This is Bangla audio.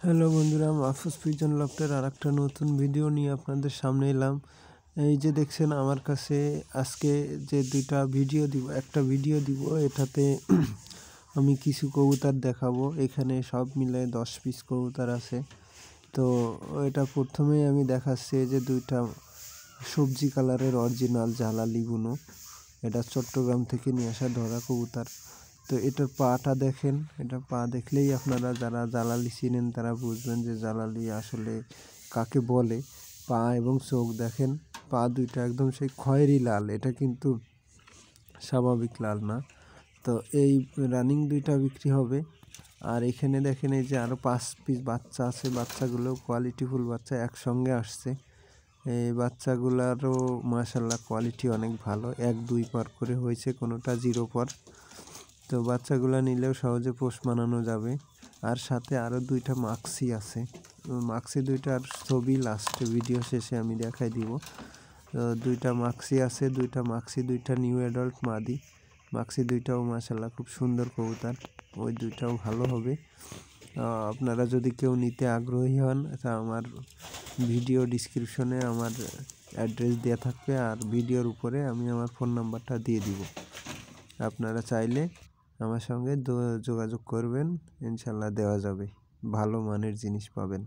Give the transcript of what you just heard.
হ্যালো বন্ধুরা, মাহফুজ পিজন লফটের আরেকটা নতুন ভিডিও নিয়ে আপনাদের সামনে এলাম। এই যে দেখছেন আমার কাছে আজকে যে দুইটা ভিডিও দিব, একটা ভিডিও দিব এটাতে আমি কিছু কবুতর দেখাবো। এখানে সব মিলে 10 পিস কবুতর আছে। তো এটা প্রথমেই আমি দেখাচ্ছি যে দুইটা সবজি কালারের অরিজিনাল জালালি বুনো। এটা চট্টগ্রাম থেকে নিয়ে আসা ধরা কবুতর। তো এটার পাটা দেখেন, এটা পা দেখলেই আপনারা যারা জালালি চিনেন তারা বুঝবেন যে জালালি আসলে কাকে বলে। পা এবং চোখ দেখেন, পা দুইটা একদম সেই খয়েরি লাল, এটা কিন্তু স্বাভাবিক লাল না। তো এই রানিং দুইটা বিক্রি হবে। আর এখানে দেখেন এই যে আরও 5 পিস বাচ্চা আছে, বাচ্চাগুলো কোয়ালিটিফুল বাচ্চা একসঙ্গে আসছে। এই বাচ্চাগুলারও মাশাল্লাহ কোয়ালিটি অনেক ভালো, 1-2 পর করে হয়েছে, কোনোটা 0 পর। তো বাচ্চাগুলো নিলেও সহজে পোষ মানানো যাবে। আর সাথে আরও দুইটা মাক্সি আছে, মাক্সি দুইটার ছবি লাস্টে ভিডিও শেষে আমি দেখাই দিব। তো দুইটা মাক্সি আছে, দুইটা নিউ অ্যাডাল্ট মাদি। মাক্সি দুইটাও মাশাল্লাহ খুব সুন্দর কবুতর, ওই দুইটাও ভালো হবে। আপনারা যদি কেউ নিতে আগ্রহী হন তা আমার ভিডিও ডিসক্রিপশনে আমার অ্যাড্রেস দেওয়া থাকবে, আর ভিডিওর উপরে আমি আমার ফোন নাম্বারটা দিয়ে দিব। আপনারা চাইলে আমার সঙ্গে যোগাযোগ করবেন, ইনশাল্লাহ দেওয়া যাবে, ভালো মানের জিনিস পাবেন।